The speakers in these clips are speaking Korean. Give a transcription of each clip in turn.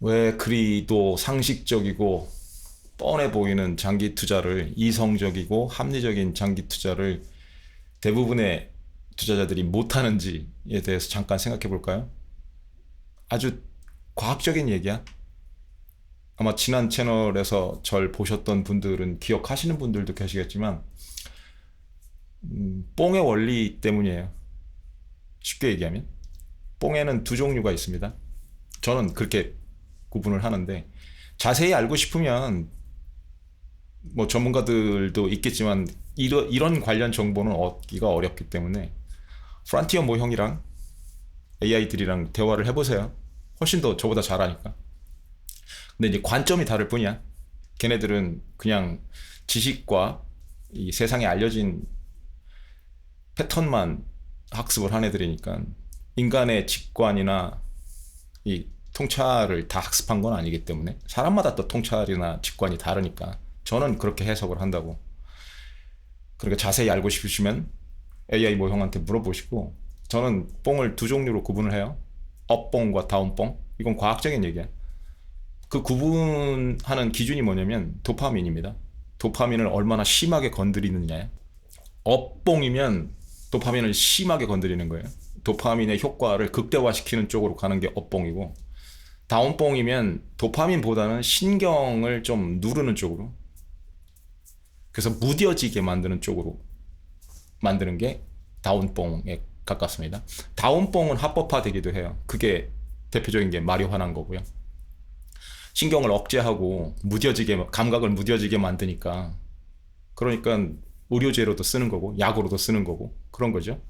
왜 그리도 상식적이고 뻔해 보이는 장기 투자를 이성적이고 합리적인 장기 투자를 대부분의 투자자들이 못하는지에 대해서 잠깐 생각해 볼까요? 아주 과학적인 얘기야. 아마 지난 채널에서 절 보셨던 분들은 기억하시는 분들도 계시겠지만 뽕의 원리 때문이에요. 쉽게 얘기하면 뽕에는 두 종류가 있습니다. 저는 그렇게 구분을 하는데 자세히 알고 싶으면 뭐 전문가들도 있겠지만 이런 관련 정보는 얻기가 어렵기 때문에 프란티어 모형이랑 AI들이랑 대화를 해보세요. 훨씬 더 저보다 잘하니까. 근데 이제 관점이 다를 뿐이야. 걔네들은 그냥 지식과 이 세상에 알려진 패턴만 학습을 한 애들이니까 인간의 직관이나 이 통찰을 다 학습한 건 아니기 때문에 사람마다 또 통찰이나 직관이 다르니까 저는 그렇게 해석을 한다고. 그러니까 자세히 알고 싶으시면 AI 모형한테 물어보시고, 저는 뽕을 두 종류로 구분을 해요. 업뽕과 다운뽕. 이건 과학적인 얘기야. 그 구분하는 기준이 뭐냐면 도파민입니다. 도파민을 얼마나 심하게 건드리느냐. 업뽕이면 도파민을 심하게 건드리는 거예요. 도파민의 효과를 극대화시키는 쪽으로 가는 게 업뽕이고, 다운뽕이면 도파민보다는 신경을 좀 누르는 쪽으로, 그래서 무뎌지게 만드는 쪽으로 만드는 게 다운뽕에 가깝습니다. 다운뽕은 합법화되기도 해요. 그게 대표적인 게 마리화나인 거고요. 신경을 억제하고 무뎌지게, 감각을 무뎌지게 만드니까, 그러니까 의료제로도 쓰는 거고 약으로도 쓰는 거고 그런 거죠.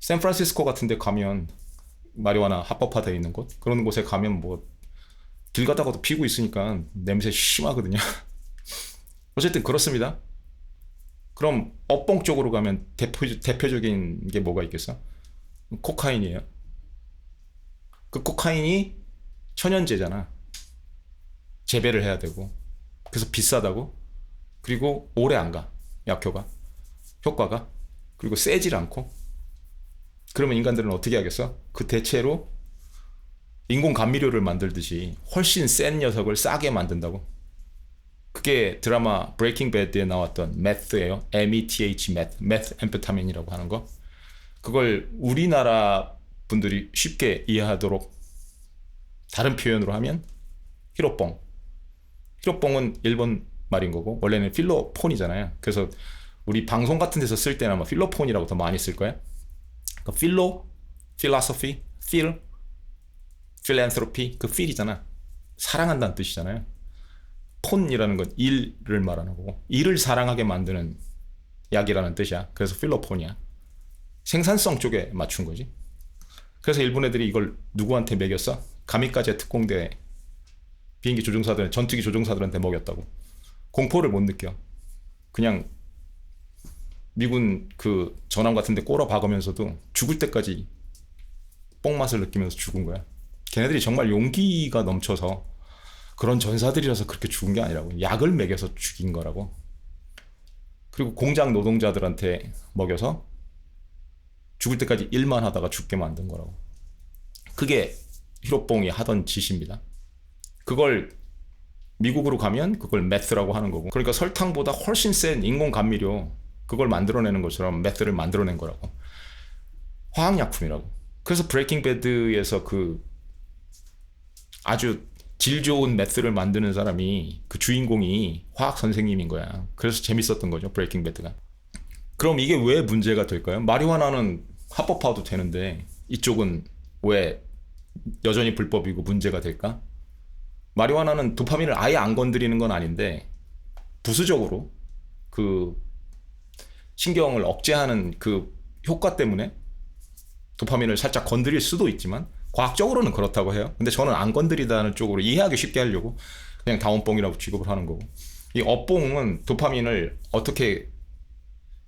샌프란시스코 같은 데 가면, 마리화나 합법화되어 있는 곳, 그런 곳에 가면 뭐 길 가다가도 피고 있으니까 냄새 심하거든요. 어쨌든 그렇습니다. 그럼 업봉 쪽으로 가면 대표적인 게 뭐가 있겠어? 코카인이에요. 그 코카인이 천연제잖아. 재배를 해야 되고, 그래서 비싸다고. 그리고 오래 안 가, 약효가, 효과가. 그리고 세질 않고. 그러면 인간들은 어떻게 하겠어? 그 대체로 인공 감미료를 만들듯이 훨씬 센 녀석을 싸게 만든다고. 그게 드라마 브레이킹 배드에 나왔던 메스예요. METH, 메스 앰페타민이라고 하는 거. 그걸 우리나라 분들이 쉽게 이해하도록 다른 표현으로 하면 히로뽕. 히로뽕은 일본 말인 거고 원래는 필로폰이잖아요. 그래서 우리 방송 같은 데서 쓸 때는 아마 필로폰이라고 더 많이 쓸 거야. 그 필로, 필로소피, 필, 필랜트로피, 그 필이잖아. 사랑한다는 뜻이잖아요. 폰이라는 건 일을 말하는 거고, 일을 사랑하게 만드는 약이라는 뜻이야. 그래서 필로폰이야. 생산성 쪽에 맞춘 거지. 그래서 일본 애들이 이걸 누구한테 먹였어? 가미까제 특공대 비행기 조종사들, 전투기 조종사들한테 먹였다고. 공포를 못 느껴. 그냥 미군 그 전함 같은 데 꼬라 박으면서도 죽을 때까지 뽕맛을 느끼면서 죽은 거야. 걔네들이 정말 용기가 넘쳐서, 그런 전사들이라서 그렇게 죽은 게 아니라고. 약을 먹여서 죽인 거라고. 그리고 공장 노동자들한테 먹여서 죽을 때까지 일만 하다가 죽게 만든 거라고. 그게 히로뽕이 하던 짓입니다. 그걸 미국으로 가면 그걸 메스라고 하는 거고, 그러니까 설탕보다 훨씬 센 인공 감미료, 그걸 만들어내는 것처럼 메스를 만들어낸 거라고. 화학약품이라고. 그래서 브레이킹 배드에서 그 아주 질 좋은 메스를 만드는 사람이, 그 주인공이 화학 선생님인 거야. 그래서 재밌었던 거죠, 브레이킹 배드가. 그럼 이게 왜 문제가 될까요? 마리화나는 합법화도 되는데 이쪽은 왜 여전히 불법이고 문제가 될까? 마리화나는 도파민을 아예 안 건드리는 건 아닌데 부수적으로 그 신경을 억제하는 그 효과 때문에 도파민을 살짝 건드릴 수도 있지만, 과학적으로는 그렇다고 해요. 근데 저는 안 건드리다는 쪽으로 이해하기 쉽게 하려고 그냥 다운뽕이라고 취급을 하는 거고, 이 업뽕은 도파민을 어떻게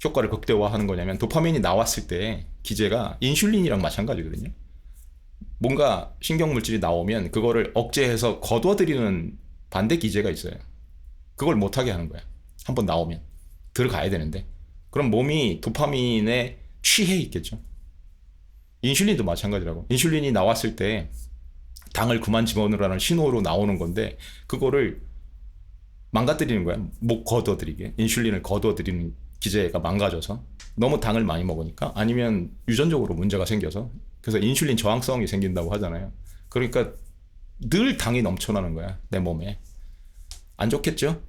효과를 극대화하는 거냐면, 도파민이 나왔을 때 기제가 인슐린이랑 마찬가지거든요. 뭔가 신경물질이 나오면 그거를 억제해서 거둬들이는 반대 기제가 있어요. 그걸 못하게 하는 거야. 한번 나오면 들어가야 되는데, 그럼 몸이 도파민에 취해 있겠죠. 인슐린도 마찬가지라고. 인슐린이 나왔을 때 당을 그만 집어넣으라는 신호로 나오는 건데 그거를 망가뜨리는 거야. 목 걷어들이게. 인슐린을 걷어들이는 기제가 망가져서 너무 당을 많이 먹으니까 아니면 유전적으로 문제가 생겨서 그래서 인슐린 저항성이 생긴다고 하잖아요. 그러니까 늘 당이 넘쳐나는 거야. 내 몸에. 안 좋겠죠?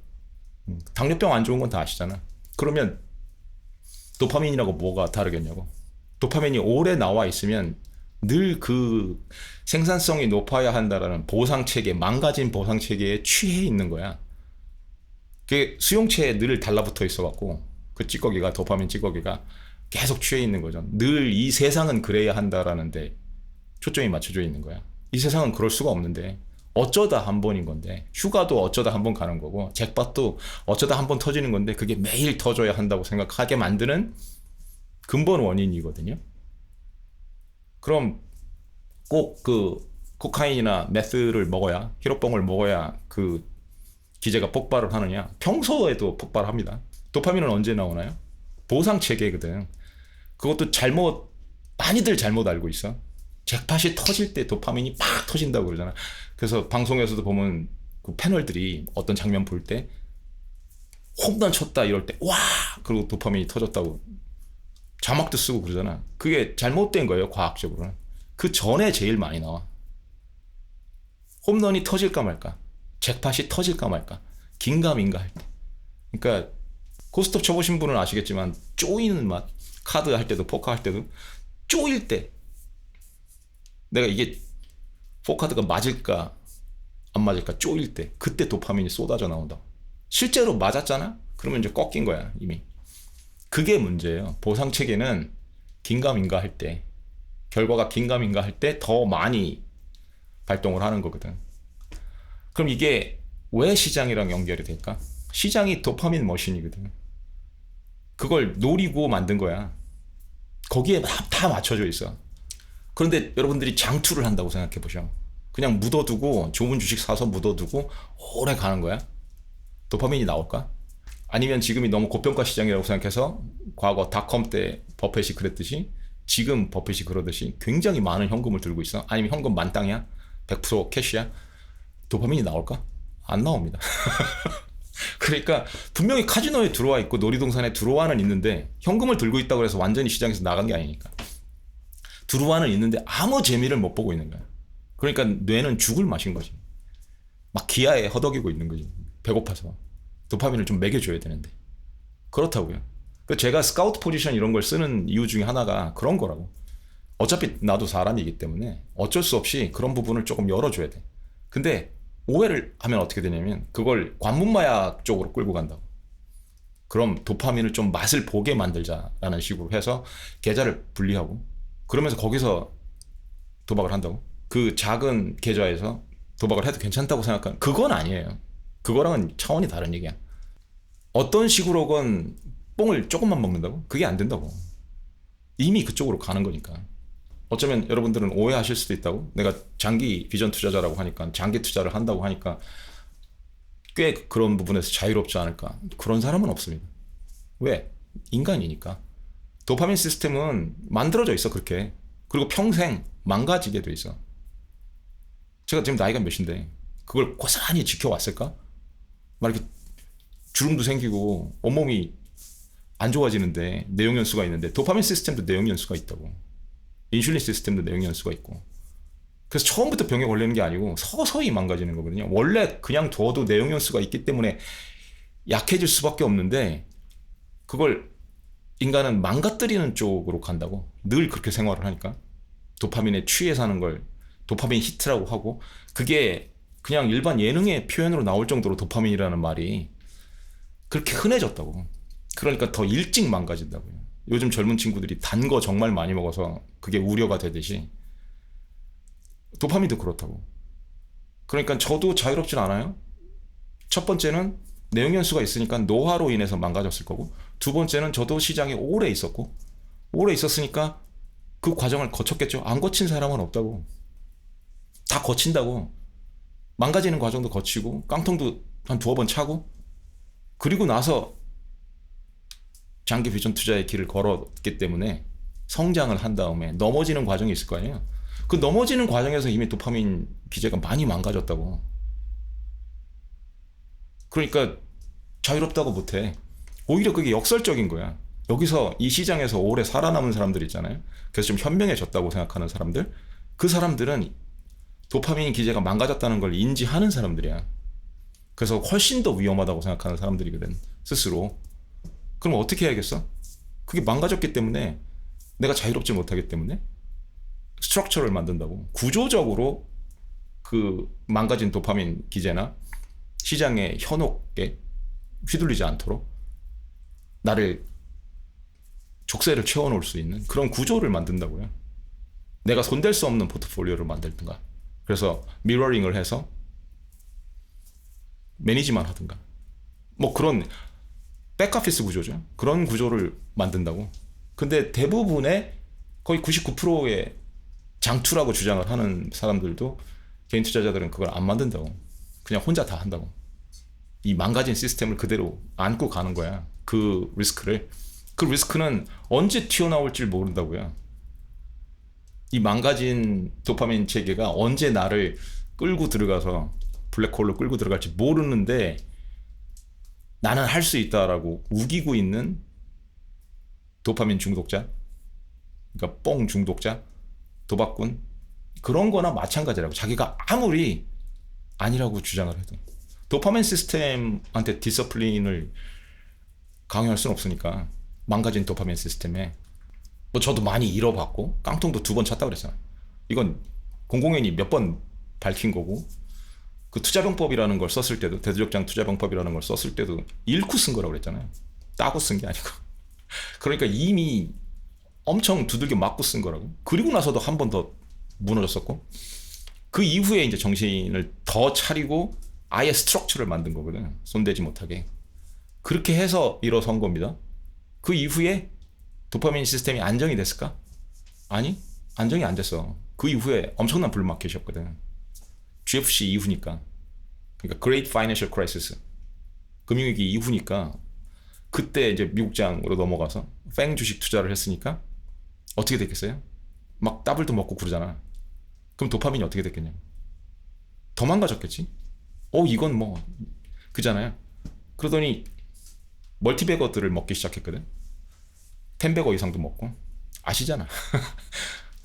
당뇨병 안 좋은 건 다 아시잖아. 그러면 도파민이라고 뭐가 다르겠냐고. 도파민이 오래 나와 있으면 늘 그 생산성이 높아야 한다라는 보상체계, 망가진 보상체계에 취해 있는 거야. 그 수용체에 늘 달라붙어 있어갖고 그 찌꺼기가, 도파민 찌꺼기가 계속 취해 있는 거죠. 늘 이 세상은 그래야 한다라는데 초점이 맞춰져 있는 거야. 이 세상은 그럴 수가 없는데 어쩌다 한 번인 건데, 휴가도 어쩌다 한 번 가는 거고 잭팟도 어쩌다 한 번 터지는 건데 그게 매일 터져야 한다고 생각하게 만드는 근본 원인이거든요. 그럼 꼭 그 코카인이나 메스를 먹어야, 히로뽕을 먹어야 그 기제가 폭발을 하느냐? 평소에도 폭발합니다. 도파민은 언제 나오나요? 보상 체계거든. 그것도 많이들 잘못 알고 있어. 잭팟이 터질 때 도파민이 팍 터진다고 그러잖아. 그래서 방송에서도 보면 그 패널들이 어떤 장면 볼 때 홈런 쳤다 이럴 때 와! 그리고 도파민이 터졌다고 자막도 쓰고 그러잖아. 그게 잘못된 거예요, 과학적으로는. 그 전에 제일 많이 나와. 홈런이 터질까 말까, 잭팟이 터질까 말까, 긴가민가 할 때. 그러니까 고스톱 쳐보신 분은 아시겠지만 쪼이는 맛, 카드 할 때도 포커 할 때도 쪼일 때, 내가 이게 포카드가 맞을까 안 맞을까 쪼일 때, 그때 도파민이 쏟아져 나온다. 실제로 맞았잖아? 그러면 이제 꺾인 거야, 이미. 그게 문제예요. 보상체계는 긴가민가 할 때, 결과가 긴가민가 할 때 더 많이 발동을 하는 거거든. 그럼 이게 왜 시장이랑 연결이 될까? 시장이 도파민 머신이거든. 그걸 노리고 만든 거야. 거기에 다 맞춰져 있어. 그런데 여러분들이 장투를 한다고 생각해 보셔. 그냥 묻어두고, 좋은 주식 사서 묻어두고 오래 가는 거야. 도파민이 나올까? 아니면 지금이 너무 고평가 시장이라고 생각해서 과거 닷컴 때 버핏이 그랬듯이 지금 버핏이 그러듯이 굉장히 많은 현금을 들고 있어. 아니면 현금 만땅이야? 100% 캐시야? 도파민이 나올까? 안 나옵니다. 그러니까 분명히 카지노에 들어와 있고 놀이동산에 들어와는 있는데 현금을 들고 있다고 해서 완전히 시장에서 나간 게 아니니까. 들어와는 있는데 아무 재미를 못 보고 있는 거야. 그러니까 뇌는 죽을 맛인 거지. 막 기아에 허덕이고 있는 거지. 배고파서. 도파민을 좀 먹여줘야 되는데. 그렇다고요. 제가 스카우트 포지션 이런 걸 쓰는 이유 중에 하나가 그런 거라고. 어차피 나도 사람이기 때문에 어쩔 수 없이 그런 부분을 조금 열어줘야 돼. 근데 오해를 하면 어떻게 되냐면 그걸 관문마약 쪽으로 끌고 간다고. 그럼 도파민을 좀 맛을 보게 만들자라는 식으로 해서 계좌를 분리하고 그러면서 거기서 도박을 한다고. 그 작은 계좌에서 도박을 해도 괜찮다고 생각하는, 그건 아니에요. 그거랑은 차원이 다른 얘기야. 어떤 식으로건 뽕을 조금만 먹는다고? 그게 안 된다고. 이미 그쪽으로 가는 거니까. 어쩌면 여러분들은 오해하실 수도 있다고. 내가 장기 비전 투자자라고 하니까, 장기 투자를 한다고 하니까 꽤 그런 부분에서 자유롭지 않을까. 그런 사람은 없습니다. 왜? 인간이니까. 도파민 시스템은 만들어져 있어, 그렇게. 그리고 평생 망가지게 돼 있어. 제가 지금 나이가 몇인데 그걸 고스란히 지켜왔을까? 막 이렇게 주름도 생기고 온몸이 안 좋아지는데, 내용연수가 있는데, 도파민 시스템도 내용연수가 있다고. 인슐린 시스템도 내용연수가 있고. 그래서 처음부터 병에 걸리는 게 아니고 서서히 망가지는 거거든요. 원래 그냥 둬도 내용연수가 있기 때문에 약해질 수밖에 없는데 그걸 인간은 망가뜨리는 쪽으로 간다고. 늘 그렇게 생활을 하니까. 도파민에 취해 사는 걸 도파민 히트라고 하고, 그게 그냥 일반 예능의 표현으로 나올 정도로 도파민이라는 말이 그렇게 흔해졌다고. 그러니까 더 일찍 망가진다고요. 요즘 젊은 친구들이 단 거 정말 많이 먹어서 그게 우려가 되듯이 도파민도 그렇다고. 그러니까 저도 자유롭진 않아요. 첫 번째는 내용연수가 있으니까 노화로 인해서 망가졌을 거고, 두 번째는 저도 시장에 오래 있었고, 오래 있었으니까 그 과정을 거쳤겠죠. 안 거친 사람은 없다고. 다 거친다고. 망가지는 과정도 거치고 깡통도 한 두어 번 차고, 그리고 나서 장기 비전 투자의 길을 걸었기 때문에 성장을 한 다음에 넘어지는 과정이 있을 거 아니에요. 그 넘어지는 과정에서 이미 도파민 기제가 많이 망가졌다고. 그러니까 자유롭다고 못해. 오히려 그게 역설적인 거야. 여기서 이 시장에서 오래 살아남은 사람들 있잖아요. 그래서 좀 현명해졌다고 생각하는 사람들. 그 사람들은 도파민 기제가 망가졌다는 걸 인지하는 사람들이야. 그래서 훨씬 더 위험하다고 생각하는 사람들이거든. 스스로. 그럼 어떻게 해야겠어? 그게 망가졌기 때문에, 내가 자유롭지 못하기 때문에 스트럭처를 만든다고. 구조적으로 그 망가진 도파민 기제나 시장의 현혹에 휘둘리지 않도록 나를 족쇄를 채워놓을 수 있는 그런 구조를 만든다고요. 내가 손댈 수 없는 포트폴리오를 만들든가, 그래서 미러링을 해서 매니지만 하든가, 뭐 그런 백오피스 구조죠. 그런 구조를 만든다고. 근데 대부분의 거의 99%의 장투라고 주장을 하는 사람들도, 개인 투자자들은 그걸 안 만든다고. 그냥 혼자 다 한다고. 이 망가진 시스템을 그대로 안고 가는 거야. 그 리스크를. 그 리스크는 언제 튀어나올지 모른다고요. 이 망가진 도파민 체계가 언제 나를 끌고 들어가서 블랙홀로 끌고 들어갈지 모르는데, 나는 할 수 있다라고 우기고 있는 도파민 중독자, 그러니까 뽕 중독자, 도박꾼, 그런 거나 마찬가지라고. 자기가 아무리 아니라고 주장을 해도 도파민 시스템한테 디서플린을 강요할 수는 없으니까. 망가진 도파민 시스템에. 뭐 저도 많이 잃어봤고 깡통도 2번 쳤다 그랬잖아요. 이건 공공연히 몇 번 밝힌 거고, 그 투자병법이라는 걸 썼을 때도, 대두적장 투자병법이라는 걸 썼을 때도 잃고 쓴 거라고 그랬잖아요. 따고 쓴 게 아니고. 그러니까 이미 엄청 두들겨 맞고 쓴 거라고. 그리고 나서도 한 번 더 무너졌었고, 그 이후에 이제 정신을 더 차리고 아예 스트럭처를 만든 거거든. 손대지 못하게. 그렇게 해서 일어선 겁니다. 그 이후에 도파민 시스템이 안정이 됐을까? 아니, 안정이 안 됐어. 그 이후에 엄청난 블루마켓이었거든. GFC 이후니까. 그러니까 Great Financial Crisis, 금융위기 이후니까. 그때 이제 미국장으로 넘어가서 팽 주식 투자를 했으니까 어떻게 됐겠어요? 막 더블도 먹고 그러잖아. 그럼 도파민이 어떻게 됐겠냐? 더 망가졌겠지? 이건 뭐 그잖아요. 그러더니 멀티베거들을 먹기 시작했거든. 10베거 이상도 먹고. 아시잖아.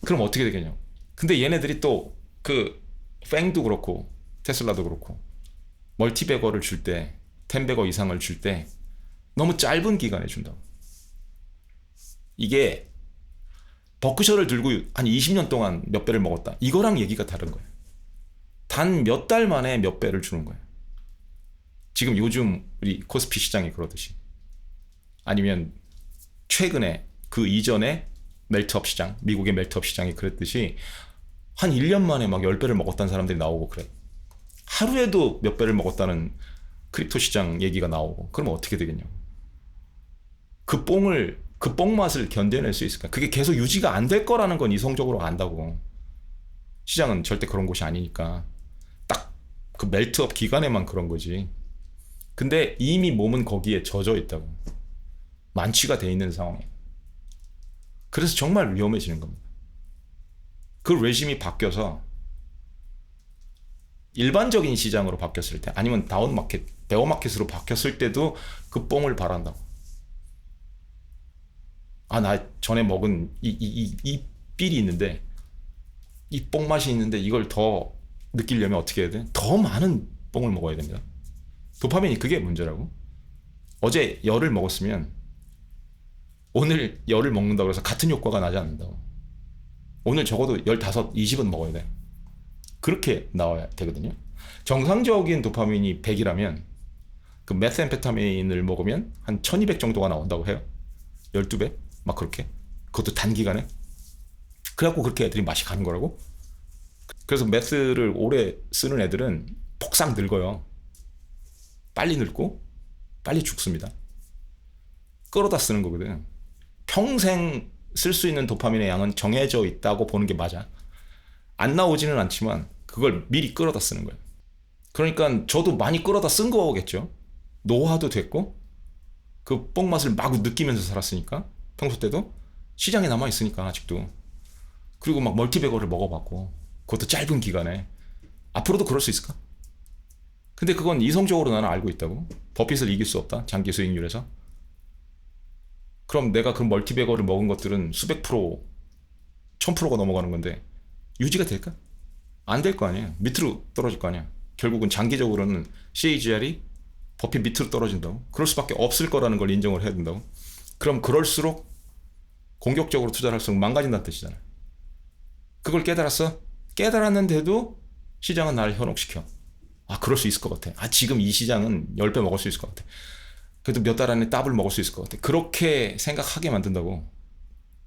그럼 어떻게 되겠냐? 근데 얘네들이 또 그 팽도 그렇고 테슬라도 그렇고 멀티베거를 줄 때, 10베거 이상을 줄 때 너무 짧은 기간에 준다고. 이게 버크셔를 들고 한 20년 동안 몇 배를 먹었다, 이거랑 얘기가 다른 거예요. 단 몇 달 만에 몇 배를 주는 거예요. 지금 요즘 우리 코스피 시장이 그러듯이, 아니면 최근에 그 이전에 멜트업 시장, 미국의 멜트업 시장이 그랬듯이 한 1년 만에 막 10배를 먹었다는 사람들이 나오고 그래. 하루에도 몇 배를 먹었다는 크립토 시장 얘기가 나오고. 그러면 어떻게 되겠냐고. 그 뽕 맛을 견뎌낼 수 있을까? 그게 계속 유지가 안 될 거라는 건 이성적으로 안다고. 시장은 절대 그런 곳이 아니니까. 딱 그 멜트업 기간에만 그런 거지. 근데 이미 몸은 거기에 젖어 있다고. 만취가 돼 있는 상황에. 그래서 정말 위험해지는 겁니다. 그 레짐이 바뀌어서 일반적인 시장으로 바뀌었을 때, 아니면 다운마켓, 베어마켓으로 바뀌었을 때도 그 뽕을 바란다고. 나 전에 먹은 이 삘이 있는데, 이 뽕 맛이 있는데, 이걸 더 느끼려면 어떻게 해야 돼? 더 많은 뽕을 먹어야 됩니다. 도파민이 그게 문제라고. 어제 열을 먹었으면 오늘 열을 먹는다고 해서 같은 효과가 나지 않는다고. 오늘 적어도 15, 20은 먹어야 돼. 그렇게 나와야 되거든요. 정상적인 도파민이 100이라면 그 메스앰페타민을 먹으면 한 1200 정도가 나온다고 해요. 12배? 막 그렇게. 그것도 단기간에. 그래갖고 그렇게 애들이 맛이 가는 거라고. 그래서 메스를 오래 쓰는 애들은 폭삭 늙어요. 빨리 늙고 빨리 죽습니다. 끌어다 쓰는 거거든. 평생 쓸 수 있는 도파민의 양은 정해져 있다고 보는 게 맞아. 안 나오지는 않지만 그걸 미리 끌어다 쓰는 거예요. 그러니까 저도 많이 끌어다 쓴 거겠죠. 노화도 됐고 그 뽕맛을 마구 느끼면서 살았으니까, 평소 때도 시장에 남아있으니까 아직도. 그리고 막 멀티베거를 먹어봤고 그것도 짧은 기간에. 앞으로도 그럴 수 있을까? 근데 그건 이성적으로 나는 알고 있다고. 버핏을 이길 수 없다. 장기 수익률에서. 그럼 내가 그 멀티베거를 먹은 것들은 수백 프로, 1000%가 넘어가는 건데 유지가 될까? 안 될 거 아니야. 밑으로 떨어질 거 아니야. 결국은 장기적으로는 CAGR이 버핏 밑으로 떨어진다고. 그럴 수밖에 없을 거라는 걸 인정을 해야 된다고. 그럼 그럴수록 공격적으로 투자를 할수록 망가진다는 뜻이잖아. 그걸 깨달았어? 깨달았는데도 시장은 나를 현혹시켜. 아, 그럴 수 있을 것 같아. 아, 지금 이 시장은 10배 먹을 수 있을 것 같아. 그래도 몇 달 안에 더블 먹을 수 있을 것 같아. 그렇게 생각하게 만든다고.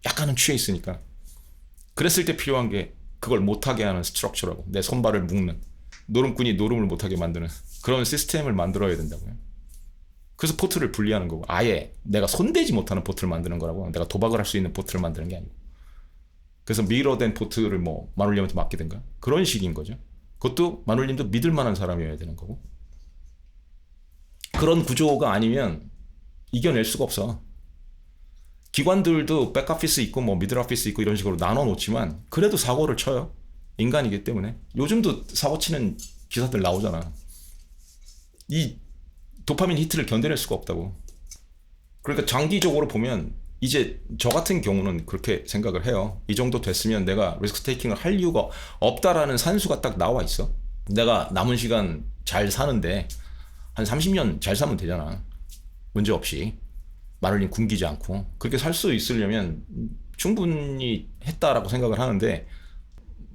약간은 취해 있으니까. 그랬을 때 필요한 게 그걸 못하게 하는 스트럭처라고. 내 손발을 묶는. 노름꾼이 노름을 못하게 만드는 그런 시스템을 만들어야 된다고요. 그래서 포트를 분리하는 거고. 아예 내가 손대지 못하는 포트를 만드는 거라고. 내가 도박을 할 수 있는 포트를 만드는 게 아니고. 그래서 미러된 포트를 뭐 마눌님한테 맡기든가. 그런 식인 거죠. 그것도 마눌님도 믿을 만한 사람이어야 되는 거고. 그런 구조가 아니면 이겨낼 수가 없어. 기관들도 백오피스 있고 뭐 미들오피스 있고 이런 식으로 나눠 놓지만 그래도 사고를 쳐요. 인간이기 때문에. 요즘도 사고 치는 기사들 나오잖아. 이 도파민 히트를 견뎌낼 수가 없다고. 그러니까 장기적으로 보면 이제 저 같은 경우는 그렇게 생각을 해요. 이 정도 됐으면 내가 리스크 테이킹을 할 이유가 없다라는 산수가 딱 나와 있어. 내가 남은 시간 잘 사는데 한 30년 잘 살면 되잖아. 문제 없이. 마를린 굶기지 않고. 그렇게 살 수 있으려면 충분히 했다라고 생각을 하는데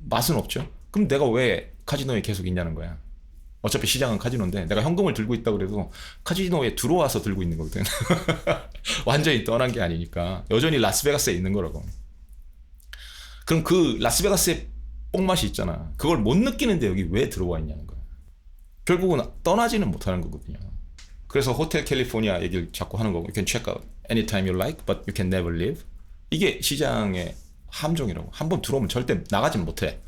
맛은 없죠. 그럼 내가 왜 카지노에 계속 있냐는 거야. 어차피 시장은 카지노인데 내가 현금을 들고 있다 그래도 카지노에 들어와서 들고 있는 거거든. 완전히 떠난 게 아니니까. 여전히 라스베가스에 있는 거라고. 그럼 그 라스베가스의 뽕맛이 있잖아. 그걸 못 느끼는데 여기 왜 들어와 있냐는 거야. 결국은 떠나지는 못하는 거거든요. 그래서 호텔 캘리포니아 얘기를 자꾸 하는 거고. You can check out anytime you like, but you can never leave. 이게 시장의 함정이라고. 한번 들어오면 절대 나가진 못해.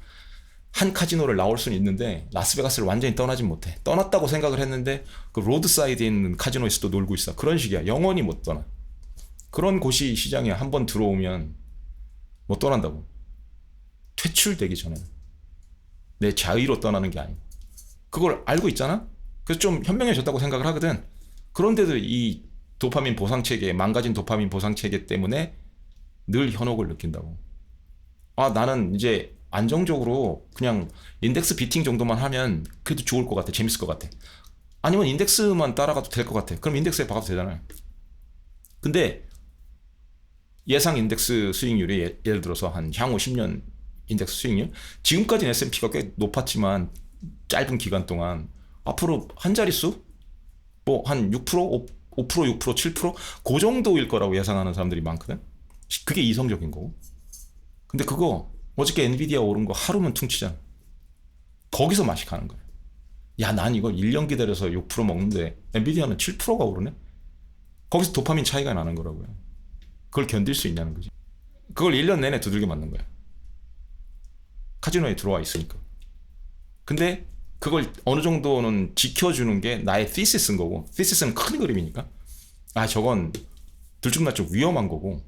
한 카지노를 나올 수는 있는데 라스베가스를 완전히 떠나진 못해. 떠났다고 생각을 했는데 그 로드사이드에 있는 카지노에서도 놀고 있어. 그런 식이야. 영원히 못 떠나. 그런 곳이 시장에 한번 들어오면 못 떠난다고. 퇴출되기 전에 내 자의로 떠나는 게 아니고. 그걸 알고 있잖아. 그래서 좀 현명해졌다고 생각을 하거든. 그런데도 이 도파민 보상체계, 망가진 도파민 보상체계 때문에 늘 현혹을 느낀다고. 아, 나는 이제 안정적으로 그냥 인덱스 비팅 정도만 하면 그래도 좋을 것 같아. 재밌을 것 같아. 아니면 인덱스만 따라가도 될 것 같아. 그럼 인덱스에 박아도 되잖아요. 근데 예상 인덱스 수익률이 예를 들어서 한 향후 10년 인덱스 수익률, 지금까지는 S&P가 꽤 높았지만 짧은 기간 동안 앞으로 한 자릿수? 뭐 한 6%? 5%, 6%, 7%? 그 정도일 거라고 예상하는 사람들이 많거든. 그게 이성적인 거고. 근데 그거 어저께 엔비디아 오른 거 하루면 퉁치잖아. 거기서 맛이 가는 거야. 야, 난 이걸 1년 기다려서 6% 먹는데 엔비디아는 7%가 오르네? 거기서 도파민 차이가 나는 거라고요. 그걸 견딜 수 있냐는 거지. 그걸 1년 내내 두들겨 맞는 거야. 카지노에 들어와 있으니까. 근데 그걸 어느 정도는 지켜주는 게 나의 thesis인 거고, thesis는 큰 그림이니까. 아, 저건 들쭉날쭉 위험한 거고,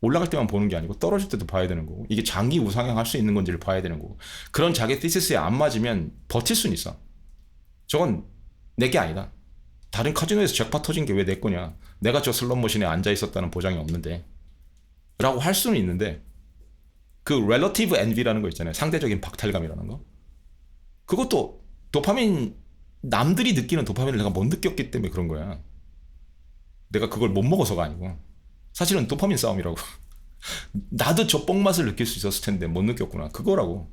올라갈 때만 보는 게 아니고 떨어질 때도 봐야 되는 거고, 이게 장기 우상향할 수 있는 건지를 봐야 되는 거고, 그런 자기 thesis에 안 맞으면 버틸 수는 있어. 저건 내 게 아니다. 다른 카지노에서 잭팟 터진 게 왜 내 거냐. 내가 저 슬롯머신에 앉아 있었다는 보장이 없는데 라고 할 수는 있는데, 그 relative envy라는 거 있잖아요. 상대적인 박탈감이라는 거. 그것도 도파민, 남들이 느끼는 도파민을 내가 못 느꼈기 때문에 그런 거야. 내가 그걸 못 먹어서가 아니고. 사실은 도파민 싸움이라고. 나도 저 뽕맛을 느낄 수 있었을 텐데 못 느꼈구나. 그거라고.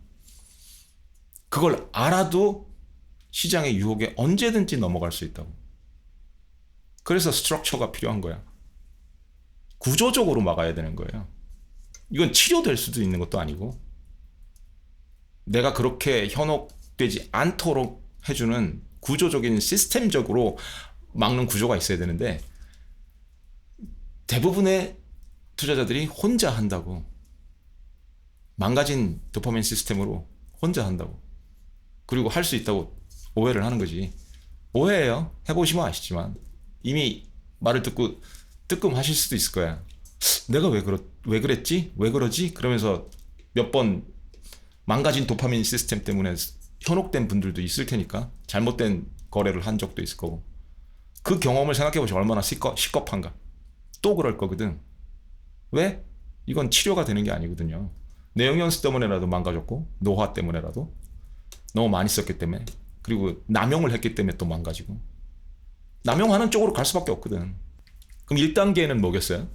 그걸 알아도 시장의 유혹에 언제든지 넘어갈 수 있다고. 그래서 스트럭처가 필요한 거야. 구조적으로 막아야 되는 거예요. 이건 치료될 수도 있는 것도 아니고, 내가 그렇게 현혹되지 않도록 해주는 구조적인 시스템적으로 막는 구조가 있어야 되는데, 대부분의 투자자들이 혼자 한다고. 망가진 도파민 시스템으로 혼자 한다고. 그리고 할 수 있다고 오해를 하는 거지. 오해예요. 해보시면 아시지만. 이미 말을 듣고 뜨끔하실 수도 있을 거야. 내가 왜 그랬지? 왜 그러지? 그러면서 몇 번 망가진 도파민 시스템 때문에 현혹된 분들도 있을 테니까 잘못된 거래를 한 적도 있을 거고 그 경험을 생각해보시면 얼마나 시겁한가. 또 그럴 거거든. 왜? 이건 치료가 되는 게 아니거든요. 내용 연습 때문에라도 망가졌고 노화 때문에라도 너무 많이 썼기 때문에 그리고 남용을 했기 때문에 또 망가지고 남용하는 쪽으로 갈 수밖에 없거든. 그럼 1단계는 뭐겠어요?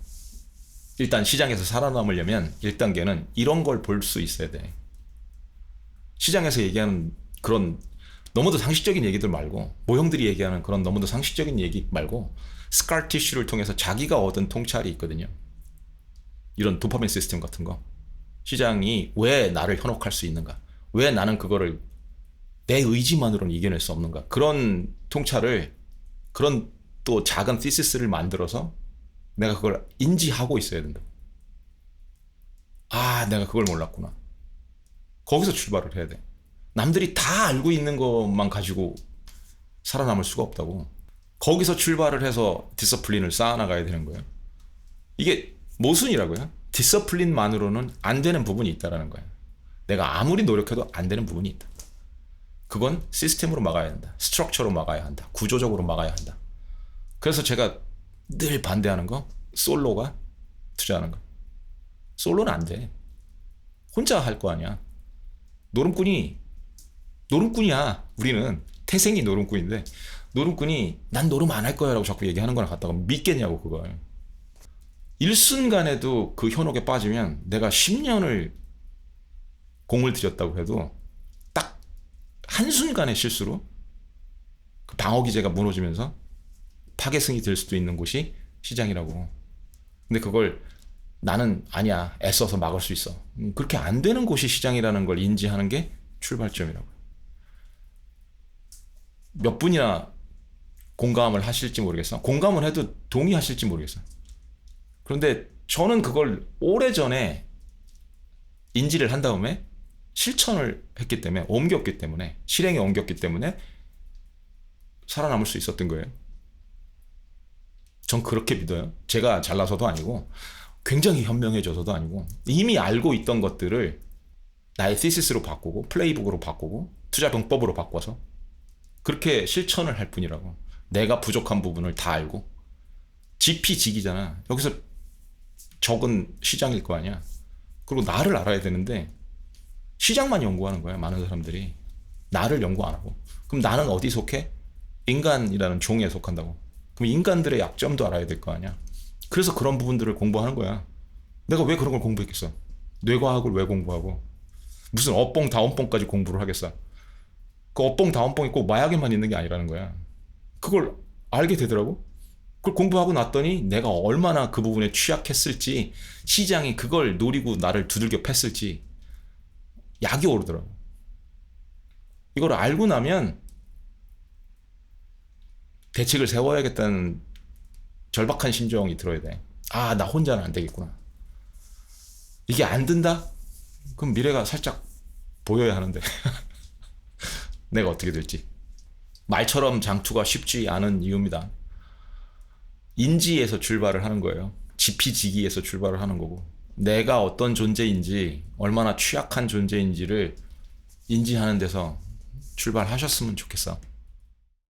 일단 시장에서 살아남으려면 1단계는 이런 걸 볼 수 있어야 돼. 시장에서 얘기하는 그런 너무도 상식적인 얘기들 말고 모형들이 얘기하는 그런 너무도 상식적인 얘기 말고 스칼 티슈를 통해서 자기가 얻은 통찰이 있거든요. 이런 도파민 시스템 같은 거. 시장이 왜 나를 현혹할 수 있는가? 왜 나는 그거를 내 의지만으로는 이겨낼 수 없는가? 그런 통찰을 그런 또 작은 티시스를 만들어서 내가 그걸 인지하고 있어야 된다. 아, 내가 그걸 몰랐구나. 거기서 출발을 해야 돼. 남들이 다 알고 있는 것만 가지고 살아남을 수가 없다고. 거기서 출발을 해서 디서플린을 쌓아나가야 되는 거예요. 이게 모순이라고요. 디서플린만으로는 안 되는 부분이 있다는 거예요. 내가 아무리 노력해도 안 되는 부분이 있다. 그건 시스템으로 막아야 한다. 스트럭처로 막아야 한다. 구조적으로 막아야 한다. 그래서 제가 늘 반대하는 거 솔로가 투자하는 거. 솔로는 안 돼. 혼자 할 거 아니야. 노름꾼이야. 우리는 태생이 노름꾼인데 노름꾼이 난 노름 안 할 거야 라고 자꾸 얘기하는 거랑 같다고 믿겠냐고 그걸. 일순간에도 그 현혹에 빠지면 내가 10년을 공을 들였다고 해도 딱 한순간의 실수로 그 방어 기제가 무너지면서 파괴승이 될 수도 있는 곳이 시장이라고. 근데 그걸 나는 아니야 애써서 막을 수 있어. 그렇게 안 되는 곳이 시장이라는 걸 인지하는 게 출발점이라고. 몇 분이나 공감을 하실지 모르겠어. 공감을 해도 동의하실지 모르겠어. 그런데 저는 그걸 오래전에 인지를 한 다음에 실천을 했기 때문에 옮겼기 때문에 실행에 옮겼기 때문에 살아남을 수 있었던 거예요. 전 그렇게 믿어요. 제가 잘나서도 아니고 굉장히 현명해져서도 아니고 이미 알고 있던 것들을 나의 시시스로 바꾸고 플레이북으로 바꾸고 투자 병법으로 바꿔서 그렇게 실천을 할 뿐이라고. 내가 부족한 부분을 다 알고 지피지기잖아. 여기서 적은 시장일 거 아니야. 그리고 나를 알아야 되는데 시장만 연구하는 거야. 많은 사람들이 나를 연구 안 하고. 그럼 나는 어디 속해? 인간이라는 종에 속한다고. 그럼 인간들의 약점도 알아야 될 거 아니야. 그래서 그런 부분들을 공부하는 거야. 내가 왜 그런 걸 공부했겠어? 뇌과학을 왜 공부하고 무슨 업봉 다운봉까지 공부를 하겠어? 그 업봉 다운봉이 꼭 마약에만 있는 게 아니라는 거야. 그걸 알게 되더라고. 그걸 공부하고 났더니 내가 얼마나 그 부분에 취약했을지, 시장이 그걸 노리고 나를 두들겨 팼을지 약이 오르더라고. 이걸 알고 나면 대책을 세워야겠다는 절박한 심정이 들어야 돼. 아, 나 혼자는 안 되겠구나. 이게 안 된다? 그럼 미래가 살짝 보여야 하는데 내가 어떻게 될지. 말처럼 장투가 쉽지 않은 이유입니다. 인지에서 출발을 하는 거예요. 지피지기에서 출발을 하는 거고, 내가 어떤 존재인지, 얼마나 취약한 존재인지를 인지하는 데서 출발하셨으면 좋겠어.